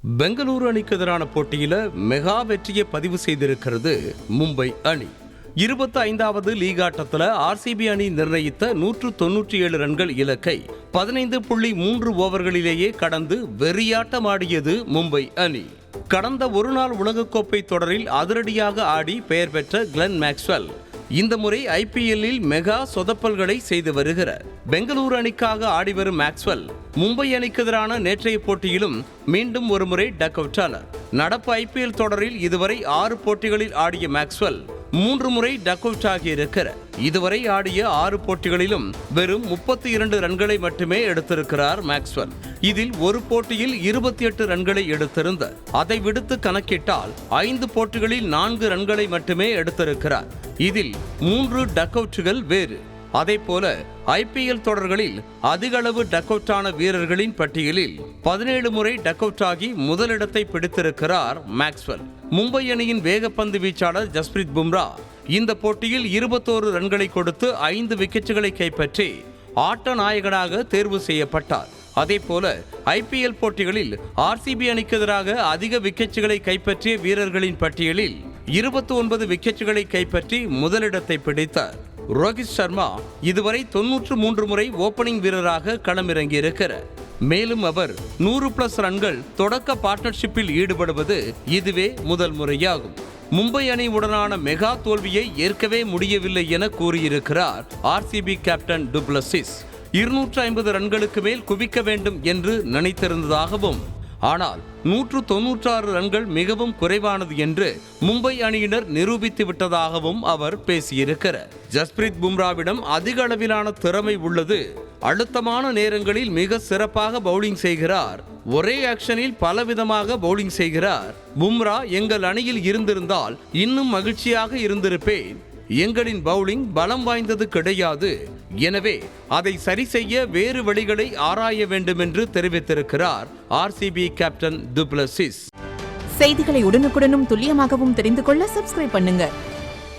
பெங்களூரு அணிக்கு எதிரான போட்டியில மெகா வெற்றியை பதிவு செய்திருக்கிறது மும்பை அணி. 25வது லீக் ஆட்டத்தில் ஆர்சிபி அணி நிர்ணயித்த 197 ரன்கள் இலக்கை 15.3 ஓவர்களிலேயே கடந்து வெறியாட்டமாடியது மும்பை அணி. கடந்த ஒருநாள் உலகக்கோப்பை தொடரில் அதிரடியாக ஆடி பெயர் பெற்ற கிளென் மேக்ஸ்வெல் இந்த முறை ஐபிஎல்லில் மெகா சொதப்பல்களை செய்து வருகிறார். பெங்களூரு அணிக்காக ஆடிவரும் மேக்ஸ்வெல் மும்பை அணிக்கு எதிரான நேற்றைய போட்டியிலும் மீண்டும் ஒருமுறை டக் அவுட் ஆனார். நடப்பு ஐபிஎல் தொடரில் இதுவரை 6 போட்டிகளில் ஆடிய மேக்ஸ்வெல் 3 முறை டக் அவுட் ஆகியிருக்கிறார். இதுவரை ஆடிய 6 போட்டிகளிலும் வெறும் 32 ரன்களை மட்டுமே எடுத்திருக்கிறார் மேக்ஸ்வெல். இதில் ஒரு போட்டியில் 28 ரன்களை எடுத்திருந்தார். அதை விடுத்து கணக்கிட்டால் 5 போட்டிகளில் 4 ரன்களை மட்டுமே எடுத்திருக்கிறார். இதில் 3 டக் அவுட்டுகள் வேறு. அதே போல ஐபிஎல் தொடர்களில் அதிக அளவு டக் அவுட் ஆன வீரர்களின் பட்டியலில் 17 முறை டக் அவுட் ஆகி முதலிடத்தை பிடித்திருக்கிறார் மேக்ஸ்வெல். மும்பை அணியின் வேகப்பந்து வீச்சாளர் ஜஸ்பிரீத் பும்ரா இந்த போட்டியில் 21 ரன்களை கொடுத்து 5 விக்கெட்டுகளை கைப்பற்றி ஆட்ட நாயகனாக தேர்வு செய்யப்பட்டார். அதே போல ஐபிஎல் போட்டிகளில் ஆர்சிபி அணிக்கு எதிராக அதிக விக்கெட்டுகளை கைப்பற்றிய வீரர்களின் பட்டியலில் 29 விக்கெட்டுகளை கைப்பற்றி முதலிடத்தை பிடித்தார். ரோஹித் சர்மா இதுவரை 93 முறை ஓபனிங் வீரராக களமிறங்கியிருக்கிறார். மேலும் அவர் 100+ ரன்கள் தொடக்க பார்ட்னர்ஷிப்பில் ஈடுபடுவது இதுவே முதல் முறையாகும். மும்பை அணி உடனான மெகா தோல்வியை ஏற்கவே முடியவில்லை என கூறியிருக்கிறார் ஆர்சிபி கேப்டன் டு பிளசிஸ். 250 ரன்களுக்கு மேல் குவிக்க வேண்டும் என்று நினைத்திருந்ததாகவும், ஆனால் 196 ரன்கள் மிகவும் குறைவானது என்று மும்பை அணியினர் நிரூபித்து விட்டதாகவும் அவர் பேசியிருக்கிறார். ஜஸ்பிரீத் பும்ராவிடம் அதிக அளவிலான திறமை உள்ளது. அழுத்தமான நேரங்களில் மிக சிறப்பாக பவுலிங் செய்கிறார். ஒரே ஆக்ஷனில் பலவிதமாக பவுலிங் செய்கிறார். பும்ரா எங்கள் அணியில் இருந்திருந்தால் இன்னும் மகிழ்ச்சியாக இருந்திருப்பேன். எங்களின் பவுலிங் பலம் வாய்ந்தது கிடையாது. எனவே அதை சரி செய்ய வேறு வழிகளை ஆராய வேண்டும் என்று தெரிவித்திருக்கிறார் ஆர்சிபி கேப்டன் டு பிளசிஸ். செய்திகளை உடனுக்குடனும் துல்லியமாகவும் தெரிந்து கொள்ள சப்ஸ்கிரைப் பண்ணுங்க.